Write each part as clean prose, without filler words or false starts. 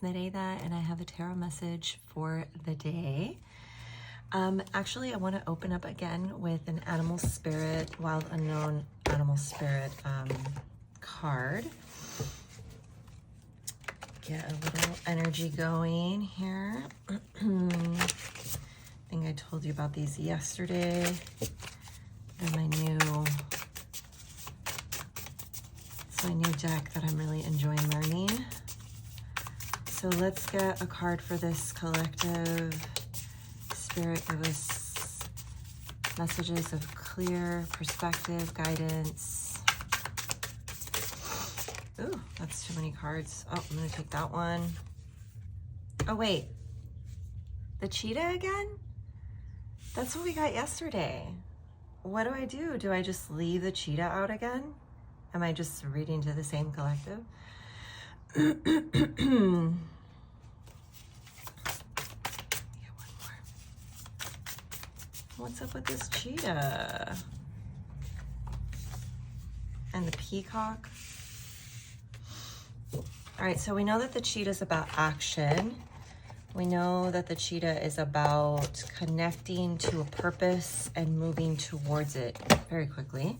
Nereida, and I have a tarot message for the day. Actually, I want to open up again with an animal spirit, wild unknown animal spirit card. Get a little energy going here. I think I told you about these yesterday. They're my new deck that I'm really enjoying learning. So let's get a card for this collective. Spirit, give us messages of clear perspective, guidance. Ooh, that's too many cards. Oh, I'm gonna take that one. Oh wait, the cheetah again? That's what we got yesterday. What do I do? Do I just leave the cheetah out again? Am I just reading to the same collective? What's up with this cheetah? And the peacock. All right, so we know that the cheetah is about action. We know that the cheetah is about connecting to a purpose and moving towards it very quickly.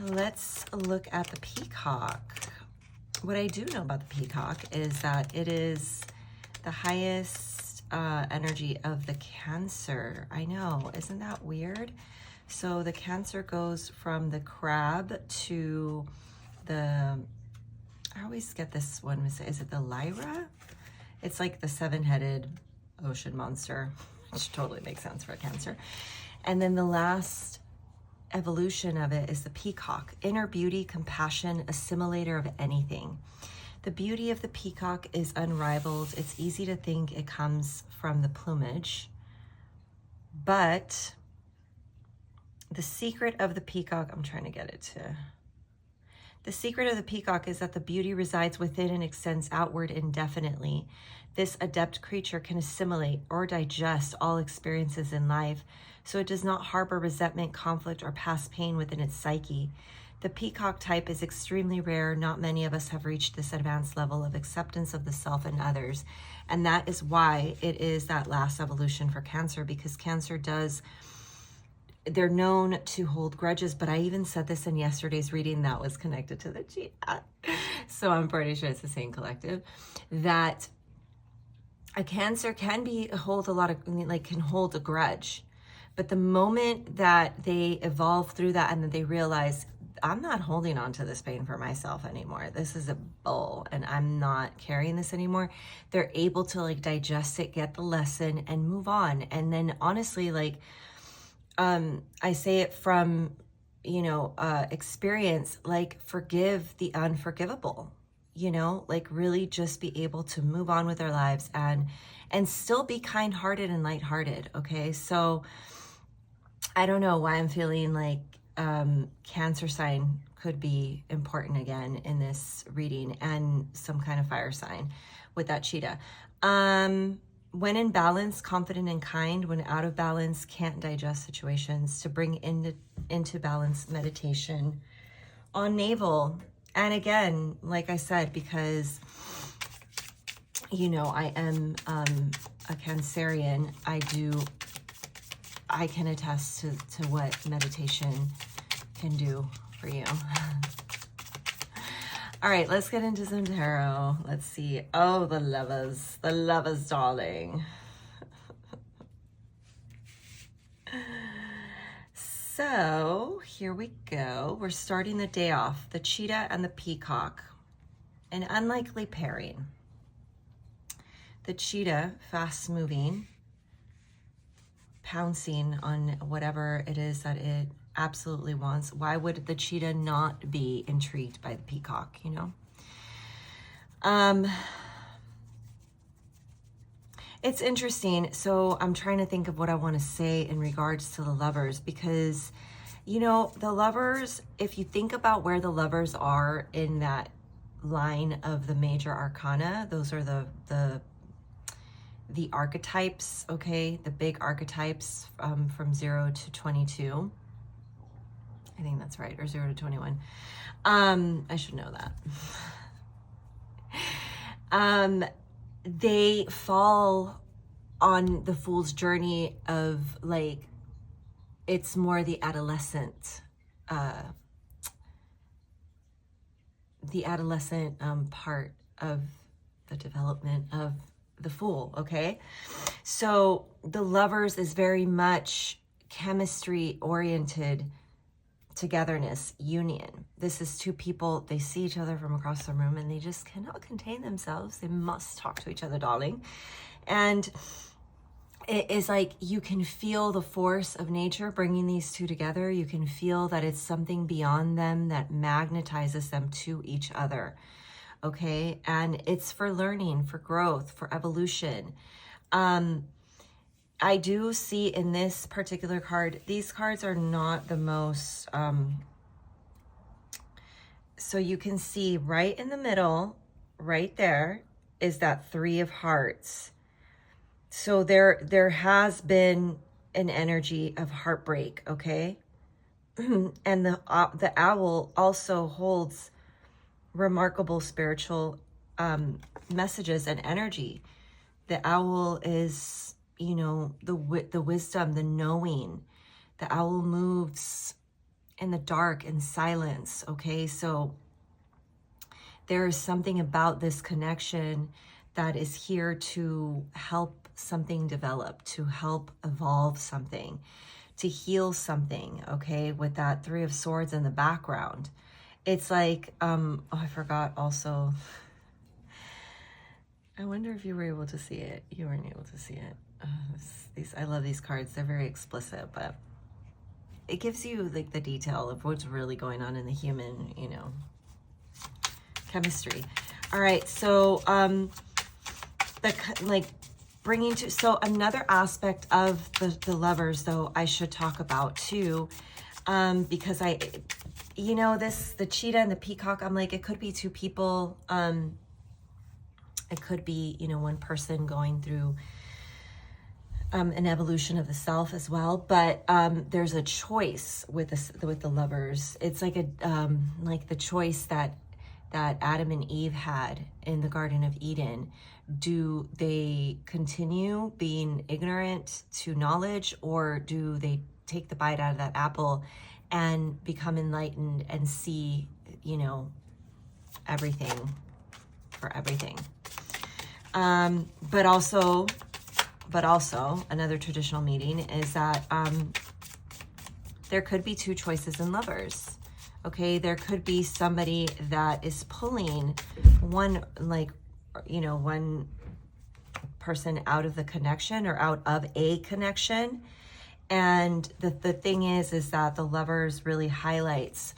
Let's look at the peacock. What I do know about the peacock is that it is the highest energy of the Cancer. I know, isn't that weird? So the Cancer goes from the crab to the, I always get this one, is it the Lyra? It's like the seven-headed ocean monster, which totally makes sense for a Cancer. And then the last evolution of it is the peacock. Inner beauty, compassion, assimilator of anything. The beauty of the peacock is unrivaled. It's easy to think it comes from the plumage, but the secret of the peacock, I'm trying to get it to, the secret of the peacock is that the beauty resides within and extends outward indefinitely. This adept creature can assimilate or digest all experiences in life, so it does not harbor resentment, conflict, or past pain within its psyche. The peacock type is extremely rare. Not many of us have reached this advanced level of acceptance of the self and others. And that is why it is that last evolution for Cancer, because Cancer does, they're known to hold grudges, but I even said this in yesterday's reading that was connected to the cheetah. So I'm pretty sure it's the same collective, that a Cancer can hold a lot of, can hold a grudge. But the moment that they evolve through that and then they realize, I'm not holding on to this pain for myself anymore. This is a bull and I'm not carrying this anymore. They're able to digest it, get the lesson and move on. And then honestly, I say it from, experience, forgive the unforgivable, really just be able to move on with our lives and still be kind-hearted and lighthearted. Okay. So I don't know why I'm feeling like Cancer sign could be important again in this reading, and some kind of fire sign with that cheetah. When in balance, confident and kind. When out of balance, can't digest situations. To bring into balance, meditation on navel. And again, like I said, because I am a Cancerian, I can attest to what meditation can do for you. All right, let's get into some tarot. Let's see. Oh, the lovers, darling. So here we go. We're starting the day off. The cheetah and the peacock. An unlikely pairing. The cheetah, fast moving, pouncing on whatever it is that it absolutely wants. Why would the cheetah not be intrigued by the peacock, It's interesting. So I'm trying to think of what I want to say in regards to the lovers, because, the lovers, if you think about where the lovers are in that line of the major arcana, those are the archetypes, okay? The big archetypes from 0 to 22. I think that's right, or 0 to 21. I should know that. They fall on the Fool's journey of like, it's more the adolescent part of the development of the Fool, okay? So the Lovers is very much chemistry oriented, togetherness, union. This is two people, they see each other from across the room and they just cannot contain themselves. They must talk to each other, darling. And it is like you can feel the force of nature bringing these two together. You can feel that it's something beyond them that magnetizes them to each other, okay? And it's for learning, for growth, for evolution. I do see in this particular card, these cards are not the most, so you can see right in the middle, right there, is that Three of Hearts. So there has been an energy of heartbreak, okay? And the owl also holds remarkable spiritual messages and energy. The owl is, you know, the wisdom, the knowing. The owl moves in the dark, in silence, okay? So there is something about this connection that is here to help something develop, to help evolve something, to heal something, okay? With that Three of Swords in the background. It's like, oh, I forgot also. I wonder if you were able to see it. You weren't able to see it. I love these cards. They're very explicit, but it gives you like the detail of what's really going on in the human, you know, chemistry. All right, so so another aspect of the Lovers, though, I should talk about too, because the cheetah and the peacock, I'm like, it could be two people. It could be, you know, one person going through an evolution of the self as well, but there's a choice with the Lovers. It's like like the choice that Adam and Eve had in the Garden of Eden. Do they continue being ignorant to knowledge, or do they take the bite out of that apple and become enlightened and see, you know, everything for everything? But also another traditional meaning is that there could be two choices in Lovers. Okay, there could be somebody that is pulling one person out of the connection or out of a connection. And the thing is that the Lovers really highlights,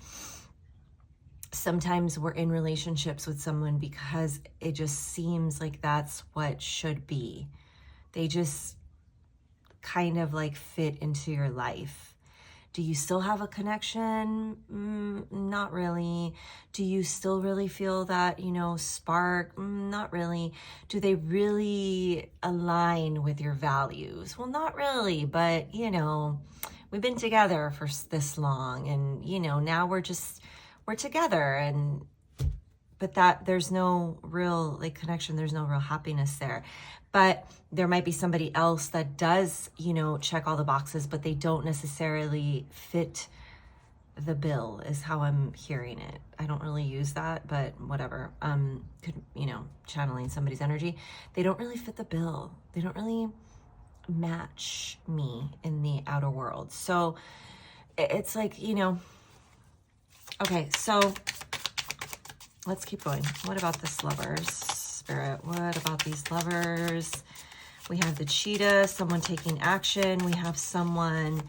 sometimes we're in relationships with someone because it just seems like that's what should be. They just kind of like fit into your life. Do you still have a connection? Not really. Do you still really feel that, you know, spark? Not really. Do they really align with your values? Well, not really, but, you know, we've been together for this long and, you know, now we're together, but that there's no real like connection. There's no real happiness there. But there might be somebody else that does, you know, check all the boxes, but they don't necessarily fit the bill, is how I'm hearing it. I don't really use that, but whatever. Could, you know, channeling somebody's energy. They don't really fit the bill. They don't really match me in the outer world. So it's like, you know, okay, so let's keep going. What about this Lovers? Spirit, what about these Lovers? We have the cheetah, someone taking action. We have someone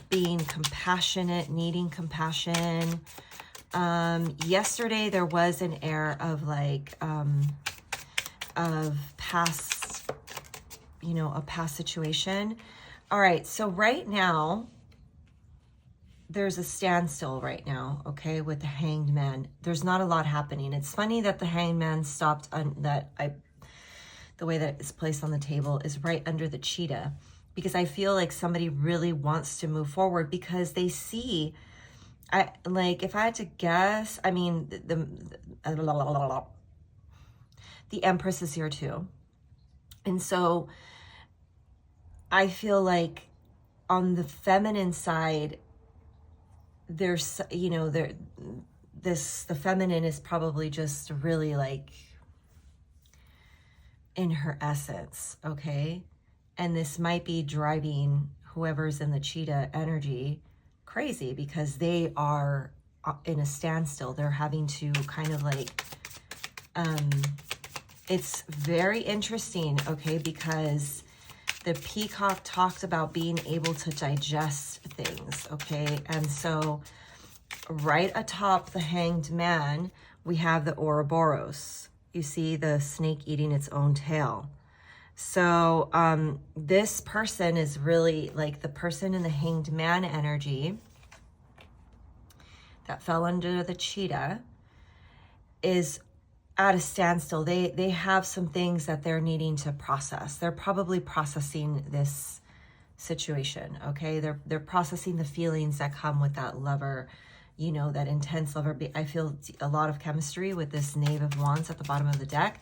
being compassionate, needing compassion. Yesterday there was an air of like, of past, you know, a past situation. All right, so right now, there's a standstill right now, okay, with the Hanged Man. There's not a lot happening. It's funny that the Hanged Man stopped the way that it's placed on the table is right under the cheetah, because I feel like somebody really wants to move forward because they see, if I had to guess, I mean, the Empress is here too. And so I feel like on the feminine side, there's, you know, the feminine is probably just really like in her essence, okay? And this might be driving whoever's in the cheetah energy crazy, because they are in a standstill. They're having to kind of like, it's very interesting, okay? Because the peacock talked about being able to digest things, okay? And so right atop the hanged man, we have the Ouroboros. You see the snake eating its own tail. So this person is really like the person in the hanged man energy that fell under the cheetah is at a standstill. They have some things that they're needing to process. They're probably processing this situation, okay? They're processing the feelings that come with that lover, you know, that intense lover. I feel a lot of chemistry with this Knave of Wands at the bottom of the deck.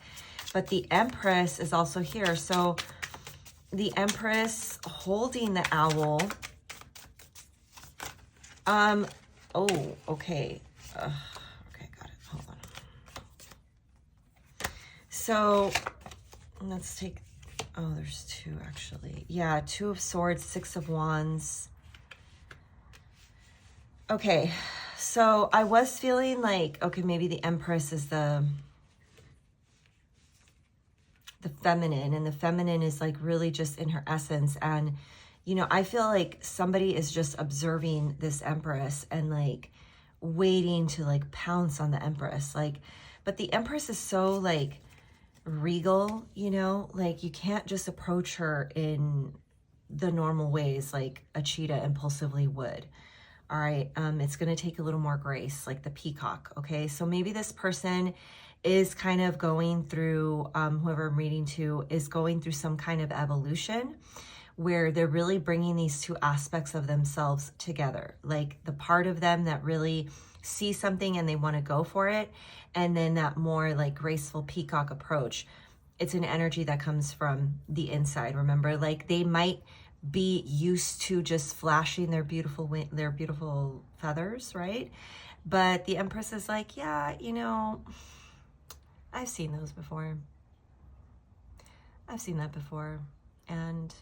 But the Empress is also here. So the Empress holding the owl. Oh, okay. Okay, got it. Hold on. So let's take, oh, there's two actually. Yeah, Two of Swords, Six of Wands. Okay, so I was feeling like, okay, maybe the Empress is the feminine, and the feminine is like really just in her essence. And, you know, I feel like somebody is just observing this Empress and like waiting to like pounce on the Empress. Like, but the Empress is so like regal, you know, like you can't just approach her in the normal ways like a cheetah impulsively would. All right, it's going to take a little more grace, like the peacock, okay? So maybe this person is kind of going through, whoever I'm reading to, is going through some kind of evolution where they're really bringing these two aspects of themselves together, like the part of them that really sees something and they want to go for it, and then that more like graceful peacock approach. It's an energy that comes from the inside, remember? Like they might be used to just flashing their beautiful feathers, right? But the Empress is like, yeah, you know, I've seen those before. I've seen that before, and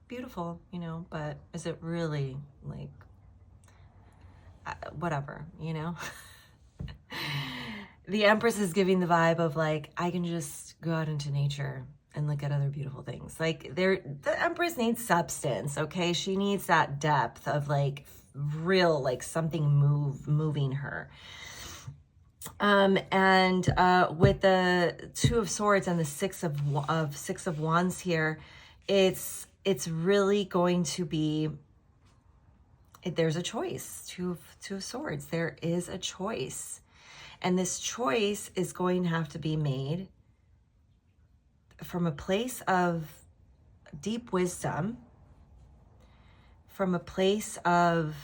beautiful, you know, but is it really like whatever, you know? The Empress is giving the vibe of like, I can just go out into nature and look at other beautiful things. Like the Empress needs substance, okay? She needs that depth of like real, like something moving her. And with the Two of Swords and the Six of Wands here, it's really going to be, there's a choice. Two of Swords, there is a choice. And this choice is going to have to be made from a place of deep wisdom, from a place of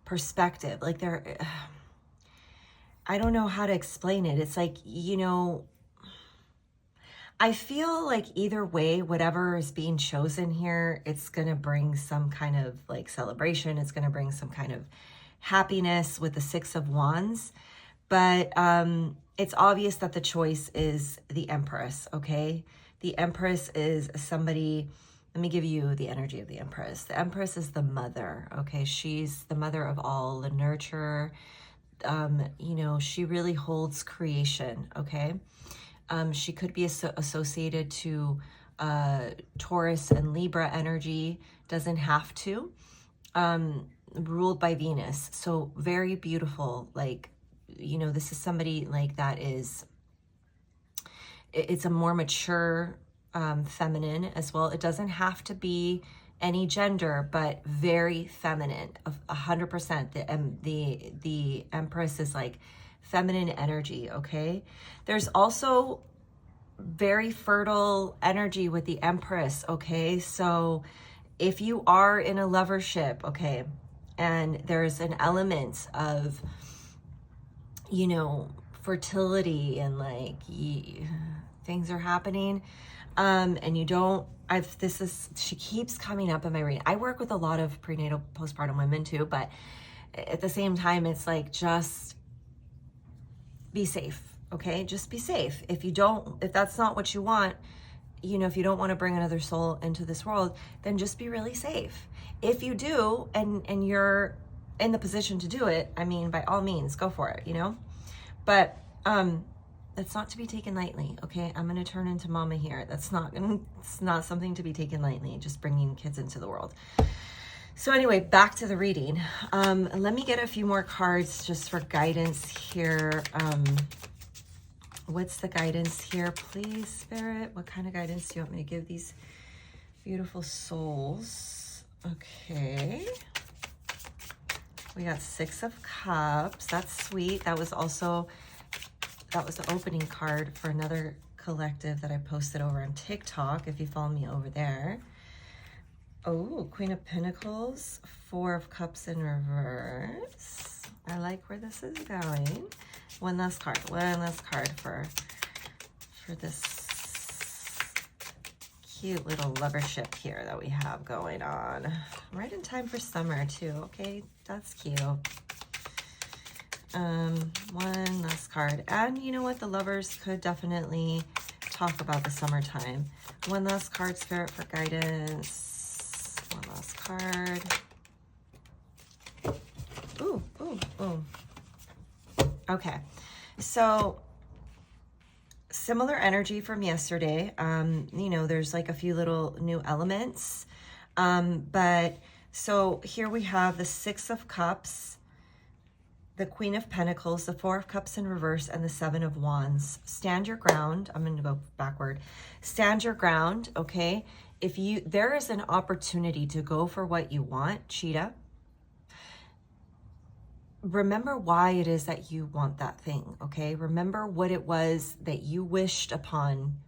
perspective. Like I don't know how to explain it. It's like, you know, I feel like either way, whatever is being chosen here, it's going to bring some kind of like celebration. It's going to bring some kind of happiness with the Six of Wands. But it's obvious that the choice is the Empress, okay? The Empress is somebody, let me give you the energy of the Empress. The Empress is the mother, okay? She's the mother of all, the nurturer. You know, she really holds creation, okay? She could be associated to Taurus and Libra energy, doesn't have to. Ruled by Venus, so very beautiful. Like, you know, this is somebody like that is, it's a more mature feminine as well. It doesn't have to be any gender, but very feminine, 100%. The Empress is like feminine energy, okay? There's also very fertile energy with the Empress, okay? So if you are in a lovership, okay, and there's an element of, you know, fertility and like things are happening. And you don't, she keeps coming up in my reading. I work with a lot of prenatal postpartum women too, but at the same time, it's like, just be safe. Okay. Just be safe. If that's not what you want, you know, if you don't want to bring another soul into this world, then just be really safe. If you do, and you're in the position to do it, I mean, by all means, go for it, you know, but, that's not to be taken lightly. Okay. I'm going to turn into mama here. It's not something to be taken lightly, just bringing kids into the world. So anyway, back to the reading. Let me get a few more cards just for guidance here. What's the guidance here, please, Spirit? What kind of guidance do you want me to give these beautiful souls? Okay. We got 6 of Cups. That's sweet. That was the opening card for another collective that I posted over on TikTok, if you follow me over there. Oh, Queen of Pentacles, 4 of Cups in reverse. I like where this is going. One last card for this cute little lovership here that we have going on. Right in time for summer too, okay? That's cute. One last card. And you know what? The lovers could definitely talk about the summertime. One last card, Spirit, for guidance. One last card. Ooh, ooh, ooh. Okay. So similar energy from yesterday. You know, there's like a few little new elements. But so here we have the 6 of Cups, the Queen of Pentacles, the 4 of Cups in reverse, and the 7 of Wands. Stand your ground. I'm going to go backward. Stand your ground, okay? There is an opportunity to go for what you want, cheetah. Remember why it is that you want that thing, okay? Remember what it was that you wished upon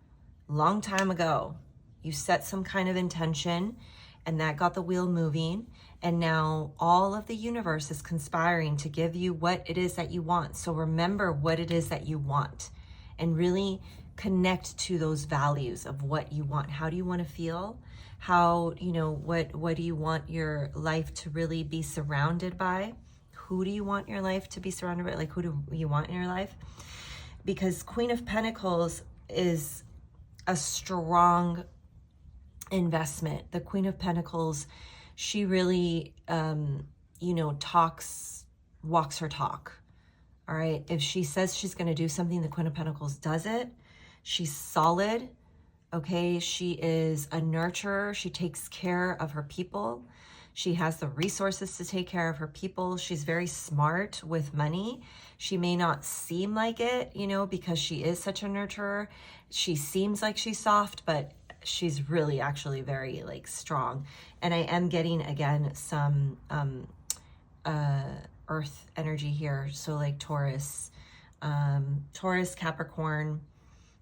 a long time ago. You set some kind of intention, and that got the wheel moving. And now all of the universe is conspiring to give you what it is that you want. So remember what it is that you want and really connect to those values of what you want. How do you want to feel? How, you know, what do you want your life to really be surrounded by? Who do you want your life to be surrounded by? Like, who do you want in your life? Because Queen of Pentacles is a strong investment. The Queen of Pentacles, she really, you know, walks her talk. All right. If she says she's going to do something, the Queen of Pentacles does it. She's solid. Okay. She is a nurturer. She takes care of her people. She has the resources to take care of her people. She's very smart with money. She may not seem like it, you know, because she is such a nurturer. She seems like she's soft, but she's really actually very like strong. And I am getting again some earth energy here. So like Taurus, Capricorn,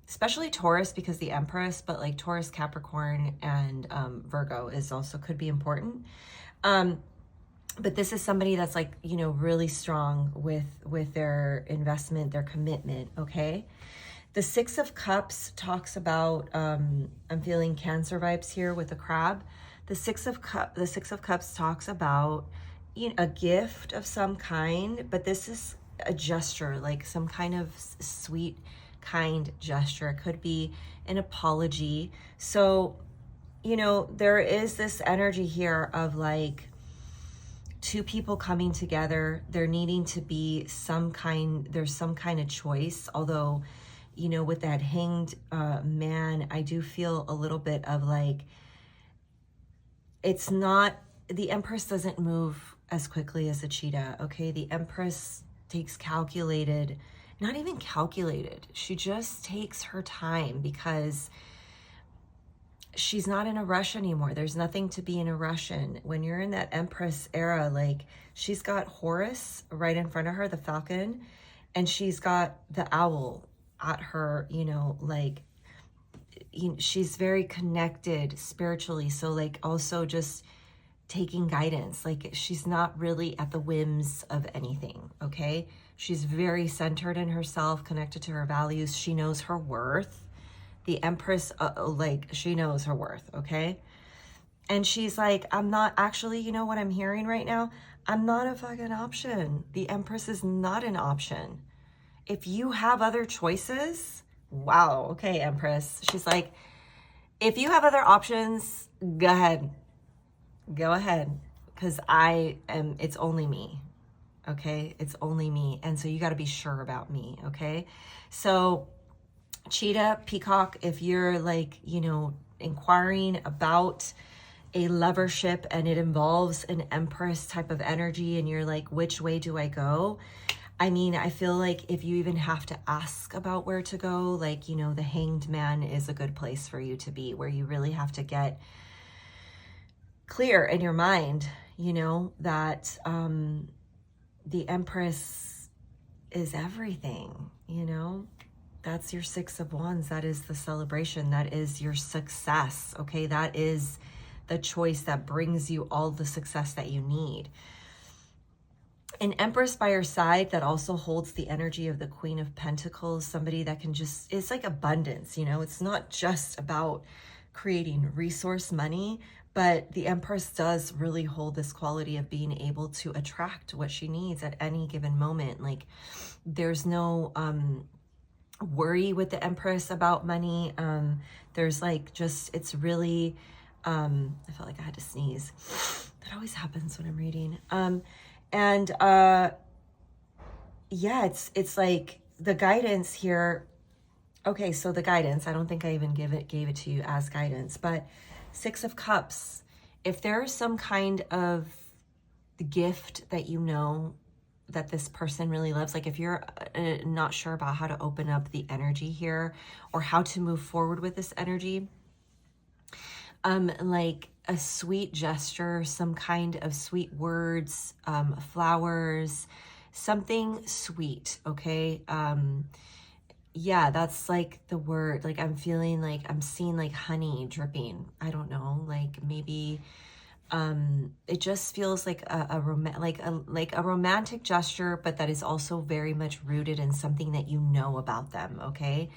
especially Taurus because the Empress, but like Taurus, Capricorn, and Virgo is also could be important. But this is somebody that's like, you know, really strong with their investment, their commitment. Okay. The 6 of Cups talks about, I'm feeling Cancer vibes here with the crab. The 6 of Cups talks about, you know, a gift of some kind, but this is a gesture, like some kind of sweet, kind gesture. It could be an apology. So, you know, there is this energy here of like 2 people coming together. There needing to be there's some kind of choice, although, you know, with that hanged man, I do feel a little bit of like, it's not, the Empress doesn't move as quickly as the cheetah, okay? The Empress takes calculated, not even calculated, she just takes her time because she's not in a rush anymore. There's nothing to be in a rush in. When you're in that Empress era, like she's got Horus right in front of her, the falcon, and she's got the owl at her, you know, like, you know, she's very connected spiritually. So like also just taking guidance, like she's not really at the whims of anything. Okay. She's very centered in herself, connected to her values. She knows her worth. The Empress, like, she knows her worth, okay? And she's like, I'm not actually, you know what I'm hearing right now? I'm not a fucking option. The Empress is not an option. If you have other choices, wow, okay, Empress. She's like, if you have other options, go ahead. Go ahead. Because it's only me. Okay? It's only me. And so you got to be sure about me. Okay? So, Cheetah, Peacock, if you're like, you know, inquiring about a lovership and it involves an Empress type of energy and you're like, which way do I go? I mean, I feel like if you even have to ask about where to go, like, you know, the Hanged Man is a good place for you to be, where you really have to get clear in your mind, you know, that the Empress is everything, you know? That's your Six of Wands. That is the celebration. That is your success, okay? That is the choice that brings you all the success that you need. An Empress by your side that also holds the energy of the Queen of Pentacles, somebody that can just, it's like abundance, you know? It's not just about creating resource money, but the Empress does really hold this quality of being able to attract what she needs at any given moment. Like, there's no worry with the Empress about money. There's like just, it's really, I felt like I had to sneeze. That always happens when I'm reading. Yeah, it's like the guidance here. Okay, so the guidance, I don't think I even gave it to you as guidance, but Six of Cups, if there's some kind of gift that you know that this person really loves, like if you're not sure about how to open up the energy here or how to move forward with this energy, like a sweet gesture, some kind of sweet words, flowers, something sweet, okay? Yeah, that's like the word. Like I'm feeling like I'm seeing like honey dripping. I don't know, like maybe it just feels like a romantic gesture, but that is also very much rooted in something that you know about them, okay?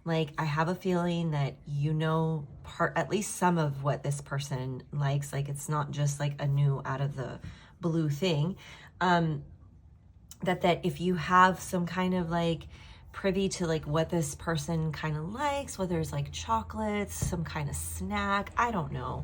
Like I have a feeling that you know at least some of what this person likes. Like it's not just like a new out of the blue thing. That if you have some kind of like privy to like what this person kind of likes, whether it's like chocolates, some kind of snack, I don't know,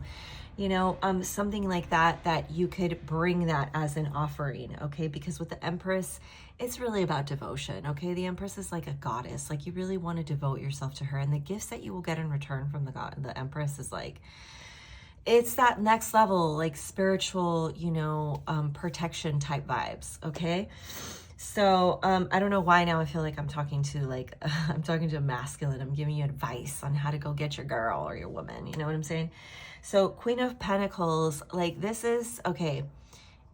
you know, something like that, that you could bring that as an offering, okay? Because with the Empress, it's really about devotion, okay? The Empress is like a goddess, like you really want to devote yourself to her, and the gifts that you will get in return from the Empress is like, it's that next level, like spiritual, you know, protection type vibes, okay? So I don't know why now I feel like I'm talking to like, I'm talking to a masculine. I'm giving you advice on how to go get your girl or your woman. You know what I'm saying? So Queen of Pentacles, like this is, okay,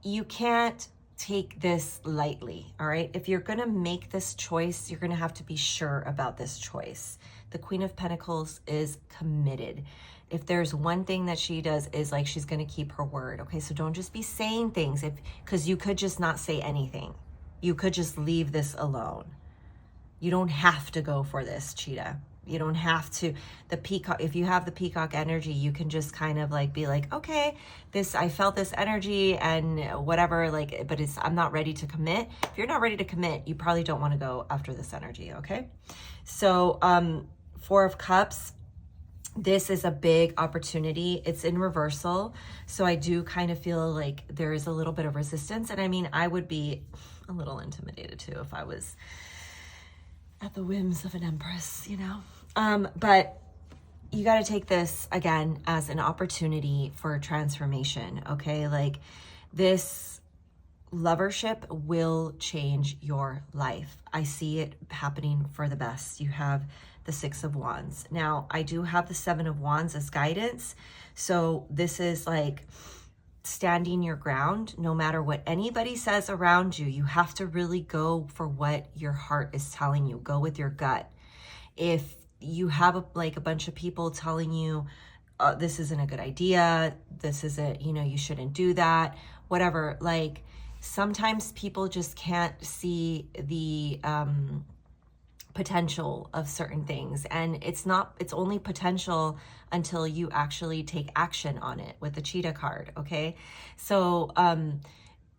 you can't take this lightly, all right? If you're going to make this choice, you're going to have to be sure about this choice. The Queen of Pentacles is committed. If there's one thing that she does is like she's going to keep her word, okay? So don't just be saying things because you could just not say anything. You could just leave this alone. You don't have to go for this, Cheetah. You don't have to. The Peacock, if you have the Peacock energy, you can just kind of like be like, okay, I felt this energy and whatever, like, but I'm not ready to commit. If you're not ready to commit, you probably don't want to go after this energy, okay? So, Four of Cups, this is a big opportunity. It's in reversal. So I do kind of feel like there is a little bit of resistance. And I mean, I would be a little intimidated too if I was at the whims of an Empress, you know? But you got to take this again as an opportunity for transformation, okay? Like this lovership will change your life. I see it happening for the best. You have the Six of Wands. Now, I do have the Seven of Wands as guidance. So this is like standing your ground. No matter what anybody says around you, you have to really go for what your heart is telling you. Go with your gut. If you have a bunch of people telling you, this isn't a good idea, this isn't, you know, you shouldn't do that, whatever, like sometimes people just can't see the potential of certain things, and it's only potential until you actually take action on it with the cheetah card. Okay, so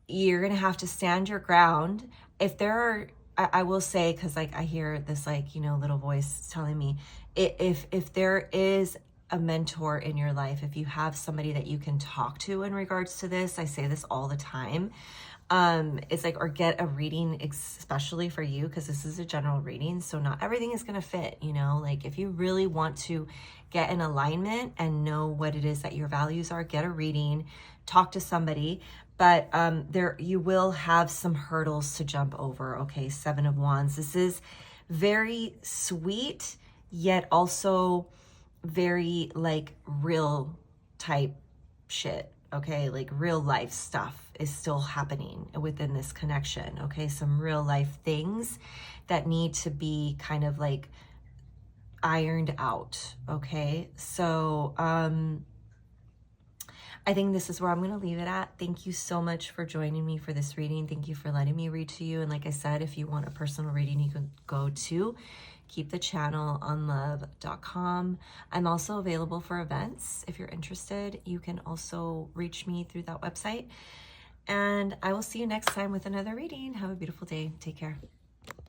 you're gonna have to stand your ground. If there are, I will say, because like I hear this like, you know, little voice telling me, if there is a mentor in your life, if you have somebody that you can talk to in regards to this, I say this all the time, it's like, or get a reading especially for you, because this is a general reading, so not everything is going to fit, you know. Like if you really want to get in alignment and know what it is that your values are, get a reading, talk to somebody. But there, you will have some hurdles to jump over. Okay, Seven of Wands. This is very sweet, yet also very like real type shit. Okay, like real life stuff is still happening within this connection. Okay, some real life things that need to be kind of like ironed out. Okay, so I think this is where I'm going to leave it at. Thank you so much for joining me for this reading. Thank you for letting me read to you. And like I said, if you want a personal reading, you can go to keepthechannelonlove.com. I'm also available for events. If you're interested, you can also reach me through that website. And I will see you next time with another reading. Have a beautiful day. Take care.